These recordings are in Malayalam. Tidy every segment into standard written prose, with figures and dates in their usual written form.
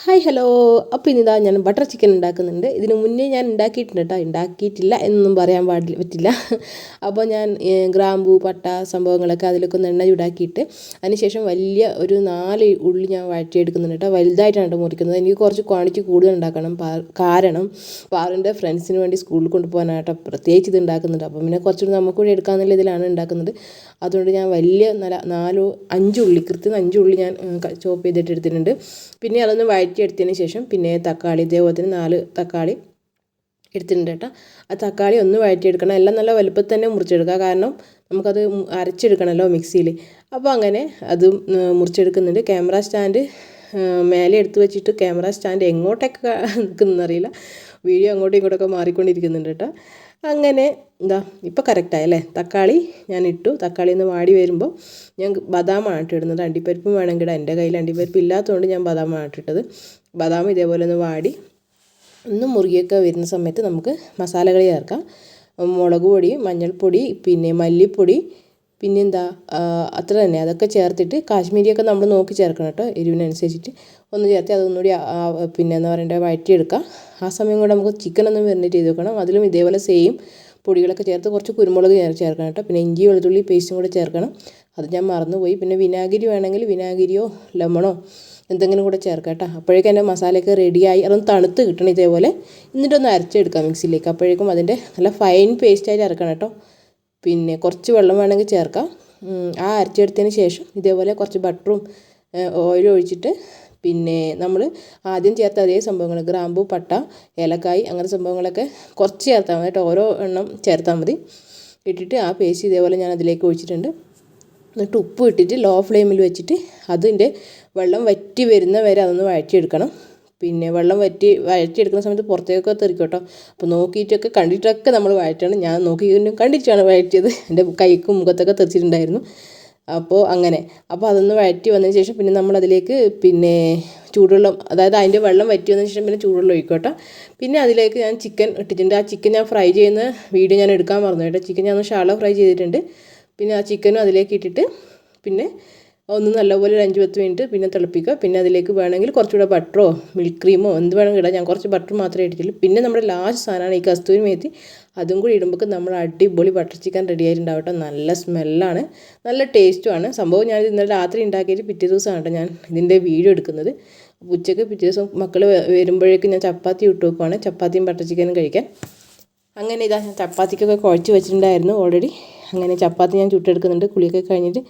Hi hello. അപ്പോൾ ഇന്നിതാ ഞാൻ ബട്ടർ ചിക്കൻ ഉണ്ടാക്കുന്നുണ്ട്. ഇതിന് മുന്നേ ഞാൻ ഉണ്ടാക്കിയിട്ടുണ്ട് കേട്ടോ. ഉണ്ടാക്കിയിട്ടില്ല എന്നൊന്നും പറയാൻ പറ്റില്ല. അപ്പോൾ ഞാൻ ഗ്രാമ്പൂ പട്ട സംഭവങ്ങളൊക്കെ അതിലൊക്കെ ഒന്ന് എണ്ണ ചൂടാക്കിയിട്ട് അതിനുശേഷം വലിയ ഒരു 4 ഉള്ളി ഞാൻ വഴറ്റിയെടുക്കുന്നുണ്ട് കേട്ടോ. വലുതായിട്ടാണ് മുറിക്കുന്നത്. എനിക്ക് കുറച്ച് ക്വാണ്ടിറ്റി കൂടുതൽ ഉണ്ടാക്കണം. കാരണം പാറിൻ്റെ ഫ്രണ്ട്സിന് വേണ്ടി സ്കൂളിൽ കൊണ്ടുപോകാനായിട്ടോ പ്രത്യേകിച്ച് ഇത് ഉണ്ടാക്കുന്നുണ്ട്. അപ്പോൾ പിന്നെ കുറച്ചുകൂടി നമുക്ക് കൂടി എടുക്കാമെന്നുള്ള ഇതിലാണ് ഉണ്ടാക്കുന്നത്. അതുകൊണ്ട് ഞാൻ വലിയ 5 ഉള്ളി കൃത്യം 5 ഉള്ളി ഞാൻ ചോപ്പ് ചെയ്തിട്ട് എടുത്തിട്ടുണ്ട്. പിന്നെ അതൊന്ന് വഴറ്റിയെടുത്തതിന് ശേഷം പിന്നെ തക്കാളി ഇതേപോലെ തന്നെ 4 തക്കാളി എടുത്തിട്ടുണ്ട് കേട്ടോ. ആ തക്കാളി ഒന്ന് വഴറ്റിയെടുക്കണം. എല്ലാം നല്ല വലുപ്പത്തിൽ തന്നെ മുറിച്ചെടുക്കുക. കാരണം നമുക്കത് അരച്ചെടുക്കണമല്ലോ മിക്സിയിൽ. അപ്പോൾ അങ്ങനെ അത് മുറിച്ചെടുക്കുന്നുണ്ട്. ക്യാമറ സ്റ്റാൻഡ് മേലെ എടുത്ത് വെച്ചിട്ട് ക്യാമറ സ്റ്റാൻഡ് എങ്ങോട്ടൊക്കെ നിൽക്കുന്നറിയില്ല. വീഡിയോ അങ്ങോട്ടും ഇങ്ങോട്ടൊക്കെ മാറിക്കൊണ്ടിരിക്കുന്നുണ്ട് കേട്ടോ. അങ്ങനെ എന്താ ഇപ്പോൾ കറക്റ്റായല്ലേ. തക്കാളി ഞാൻ ഇട്ടു. തക്കാളി ഒന്ന് വാടി വരുമ്പോൾ ഞാൻ ബദാമാണ് ഇട്ടിടുന്നത്. അണ്ടിപ്പരിപ്പും വേണമെങ്കിൽ ഇടാം. എൻ്റെ കയ്യിൽ അണ്ടിപ്പരിപ്പ് ഇല്ലാത്തതുകൊണ്ട് ഞാൻ ബദാമാണ് ഇട്ടിട്ടത്. ബദാം ഇതേപോലെ ഒന്ന് വാടി ഒന്ന് മുറുകിയൊക്കെ വരുന്ന സമയത്ത് നമുക്ക് മസാലകൾ ചേർക്കാം. മുളക് പൊടി, മഞ്ഞൾപ്പൊടി, പിന്നെ മല്ലിപ്പൊടി, പിന്നെന്താ അത്ര തന്നെ. അതൊക്കെ ചേർത്തിട്ട് കാശ്മീരിയൊക്കെ നമ്മൾ നോക്കി ചേർക്കണം കേട്ടോ, എരിവിനനുസരിച്ചിട്ട് ഒന്ന് ചേർത്ത് അതൊന്നുകൂടി പിന്നെ എന്താ പറയണ്ടത് വഴറ്റിയെടുക്കുക. ആ സമയം കൊണ്ട് നമുക്ക് ചിക്കൻ ഒന്ന് മെറിനേറ്റ് ചെയ്ത് വെക്കണം. അതിലും ഇതേപോലെ സെയിം പൊടികളൊക്കെ ചേർത്ത് കുറച്ച് കുരുമുളക് ചേർക്കണം കേട്ടോ. പിന്നെ ഇഞ്ചി വെളുത്തുള്ളി പേസ്റ്റും കൂടെ ചേർക്കണം. അത് ഞാൻ മറന്നുപോയി. പിന്നെ വിനാഗിരി വേണമെങ്കിൽ വിനാഗിരിയോ ലെമണോ എന്തെങ്കിലും കൂടെ ചേർക്കാം കേട്ടോ. അപ്പോഴേക്കും എൻ്റെ മസാലയൊക്കെ റെഡിയായി. അതൊന്ന് തണുത്ത് കിട്ടണം ഇതേപോലെ. എന്നിട്ടൊന്ന് അരച്ചെടുക്കാം മിക്സിയിലേക്ക്. അപ്പോഴേക്കും അതിൻ്റെ നല്ല ഫൈൻ പേസ്റ്റായിട്ട് അരക്കണം കേട്ടോ. പിന്നെ കുറച്ച് വെള്ളം വേണമെങ്കിൽ ചേർക്കാം. ആ അരച്ചെടുത്തതിന് ശേഷം ഇതേപോലെ കുറച്ച് ബട്ടറും ഓയിലും ഒഴിച്ചിട്ട് പിന്നെ നമ്മൾ ആദ്യം ചേർത്ത അതേ സംഭവങ്ങൾ ഗ്രാമ്പൂ പട്ട ഏലക്കായ് അങ്ങനെ സംഭവങ്ങളൊക്കെ കുറച്ച് ചേർത്താൽ മതി കേട്ടോ. ഓരോ എണ്ണം ചേർത്താൽ മതി. ഇട്ടിട്ട് ആ പേസ്റ്റ് ഇതേപോലെ ഞാൻ അതിലേക്ക് ഒഴിച്ചിട്ടുണ്ട്. എന്നിട്ട് ഉപ്പ് ഇട്ടിട്ട് ലോ ഫ്ലെയിമിൽ വെച്ചിട്ട് അതിൻ്റെ വെള്ളം വറ്റി വരുന്ന വരെ അതൊന്ന് വഴറ്റിയെടുക്കണം. പിന്നെ വെള്ളം വഴറ്റിയെടുക്കുന്ന സമയത്ത് പുറത്തേക്കൊക്കെ തെറിക്കും കേട്ടോ. അപ്പോൾ നോക്കിയിട്ടൊക്കെ കണ്ടിട്ടൊക്കെ നമ്മൾ വഴറ്റണം. ഞാൻ കണ്ടിട്ടാണ് വഴറ്റിയത്. എൻ്റെ കൈക്കും മുഖത്തൊക്കെ തെറിച്ചിട്ടുണ്ടായിരുന്നു. അപ്പോൾ അങ്ങനെ അതൊന്ന് വഴറ്റി വന്നതിന് ശേഷം പിന്നെ നമ്മളതിലേക്ക് പിന്നെ ചൂടുവെള്ളം, അതായത് അതിൻ്റെ വെള്ളം വറ്റി വന്നതിന് ശേഷം പിന്നെ ചൂടുവെള്ളം ഒഴിക്കും കേട്ടോ. പിന്നെ അതിലേക്ക് ഞാൻ ചിക്കൻ ഇട്ടിട്ടുണ്ട്. ആ ചിക്കൻ ഞാൻ ഫ്രൈ ചെയ്യുന്ന വീഡിയോ ഞാൻ എടുക്കാൻ മറന്നു കേട്ടോ. ചിക്കൻ ഞാൻ ഷാലോ ഫ്രൈ ചെയ്തിട്ടുണ്ട്. പിന്നെ ആ ചിക്കനും അതിലേക്ക് ഇട്ടിട്ട് പിന്നെ ഒന്ന് നല്ലപോലെ ഒരു 5-10 മിനിറ്റ് പിന്നെ തിളപ്പിക്കുക. പിന്നെ അതിലേക്ക് വേണമെങ്കിൽ കുറച്ചുകൂടെ ബട്ടറോ മിൽക്ക് ക്രീമോ എന്ത് വേണമെങ്കിൽ ഇടാം. ഞാൻ കുറച്ച് ബട്ടർ മാത്രമേ ഇട്ടിട്ടുള്ളൂ. പിന്നെ നമ്മുടെ ലാസ്റ്റ് സാധനമാണ് ഈ കസ്തൂരി മേത്തി. അതും കൂടി ഇടുമ്പോൾ നമ്മൾ അടിപൊളി ബട്ടർ ചിക്കൻ റെഡി ആയിട്ടുണ്ടാവട്ടെ. നല്ല സ്മെല്ലാണ്, നല്ല ടേസ്റ്റുമാണ്. സംഭവം ഞാൻ ഇന്നലെ രാത്രി ഉണ്ടാക്കിയിട്ട് പിറ്റേ ദിവസമാണ് കേട്ടോ ഞാൻ ഇതിൻ്റെ വീഡിയോ എടുക്കുന്നത്. ഉച്ചയ്ക്ക് പിറ്റേ ദിവസം മക്കൾ വരുമ്പോഴേക്കും ഞാൻ ചപ്പാത്തി ഇട്ട് വെക്കുവാണ്, ചപ്പാത്തിയും ബട്ടർ ചിക്കനും കഴിക്കാൻ. അങ്ങനെ ഇതാ ഞാൻ ചപ്പാത്തിക്കൊക്കെ കുഴച്ച് വെച്ചിട്ടുണ്ടായിരുന്നു ഓൾറെഡി. അങ്ങനെ ചപ്പാത്തി ഞാൻ ചുട്ടെടുക്കുന്നുണ്ട്. കുളിയൊക്കെ കഴിഞ്ഞിട്ട്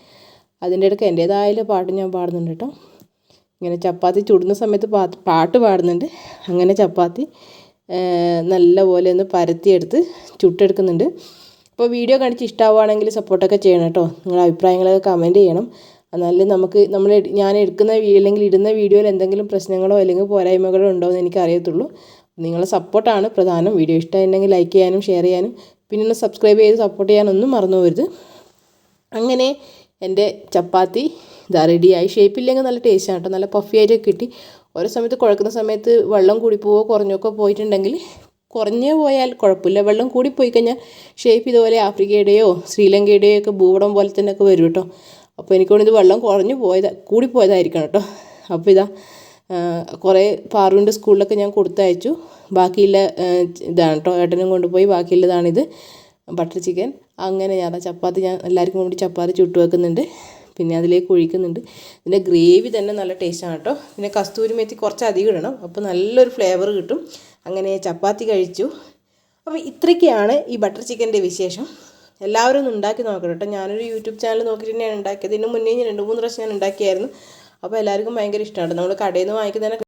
അതിൻ്റെ ഇടയ്ക്ക് എൻ്റേതായ പാട്ട് ഞാൻ പാടുന്നുണ്ട് കേട്ടോ. ഇങ്ങനെ ചപ്പാത്തി ചുടുന്ന സമയത്ത് പാട്ട് പാടുന്നുണ്ട്. അങ്ങനെ ചപ്പാത്തി നല്ല പോലെ ഒന്ന് പരത്തിയെടുത്ത് ചുട്ടെടുക്കുന്നുണ്ട്. അപ്പോൾ വീഡിയോ കണ്ടിട്ട് ഇഷ്ടമാവുകയാണെങ്കിൽ സപ്പോർട്ടൊക്കെ ചെയ്യണം കേട്ടോ. നിങ്ങളുടെ അഭിപ്രായങ്ങളൊക്കെ കമൻറ്റ് ചെയ്യണം. എന്നാലും ഞാൻ എടുക്കുന്ന അല്ലെങ്കിൽ ഇടുന്ന വീഡിയോയിൽ എന്തെങ്കിലും പ്രശ്നങ്ങളോ അല്ലെങ്കിൽ പോരായ്മകളോ ഉണ്ടോ എന്ന് എനിക്ക് അറിയത്തുള്ളൂ. നിങ്ങളുടെ സപ്പോർട്ടാണ് പ്രധാനം. വീഡിയോ ഇഷ്ടമായിട്ടുണ്ടെങ്കിൽ ലൈക്ക് ചെയ്യാനും ഷെയർ ചെയ്യാനും പിന്നെ ഒന്ന് സബ്സ്ക്രൈബ് ചെയ്ത് സപ്പോർട്ട് ചെയ്യാനൊന്നും മറന്നു പോകരുത്. അങ്ങനെ എൻ്റെ ചപ്പാത്തി ഇതാ റെഡിയായി. ഷേപ്പില്ലെങ്കിൽ നല്ല ടേസ്റ്റാണ് കേട്ടോ. നല്ല പഫി ആയിട്ട് കിട്ടി. ഓരോ സമയത്ത് കുഴക്കുന്ന സമയത്ത് വെള്ളം കൂടിപ്പോവോ കുറഞ്ഞൊക്കെ പോയിട്ടുണ്ടെങ്കിൽ, കുറഞ്ഞേ പോയാൽ കുഴപ്പമില്ല. വെള്ളം കൂടിപ്പോയി കഴിഞ്ഞാൽ ഷേപ്പ് ഇതുപോലെ ആഫ്രിക്കയുടെയോ ശ്രീലങ്കയുടെയോ ഒക്കെ ഭൂപടം പോലെ തന്നെ ഒക്കെ വരും കേട്ടോ. അപ്പോൾ എനിക്കൊന്നിത് വെള്ളം കൂടിപ്പോയതായിരിക്കണം കേട്ടോ. അപ്പോൾ ഇതാ കുറേ പാറുവിൻ്റെ സ്കൂളിലൊക്കെ ഞാൻ കൊടുത്തയച്ചു. ബാക്കിയുള്ള ഇതാണ് കേട്ടോ, ഏട്ടനും കൊണ്ടുപോയി. ബാക്കിയുള്ളതാണിത് ബട്ടർ ചിക്കൻ. അങ്ങനെ ഞാൻ ചപ്പാത്തി എല്ലാവർക്കും വേണ്ടി ചപ്പാത്തി ചുട്ട് വെക്കുന്നുണ്ട്. പിന്നെ അതിലേക്ക് ഒഴിക്കുന്നുണ്ട്. ഇതിൻ്റെ ഗ്രേവി തന്നെ നല്ല ടേസ്റ്റാണ് കേട്ടോ. പിന്നെ കസ്തൂരി മേത്തി കുറച്ച് അധികം ഇടണം, അപ്പോൾ നല്ലൊരു ഫ്ലേവർ കിട്ടും. അങ്ങനെ ചപ്പാത്തി കഴിച്ചു. അപ്പോൾ ഇത്രയൊക്കെയാണ് ഈ ബട്ടർ ചിക്കൻ്റെ വിശേഷം. എല്ലാവരും ഒന്ന് ഉണ്ടാക്കി നോക്കണം കേട്ടോ. ഞാനൊരു യൂട്യൂബ് ചാനൽ നോക്കിയിട്ട് തന്നെയാണ് ഉണ്ടാക്കിയത്. ഇതിന് മുന്നേ 2-3 പ്രാവശ്യം ഞാൻ ഉണ്ടാക്കിയായിരുന്നു. അപ്പോൾ എല്ലാവർക്കും ഭയങ്കര ഇഷ്ടമാണ്. നമ്മൾ കടയിൽ നിന്ന് വാങ്ങിക്കുന്നതിനെ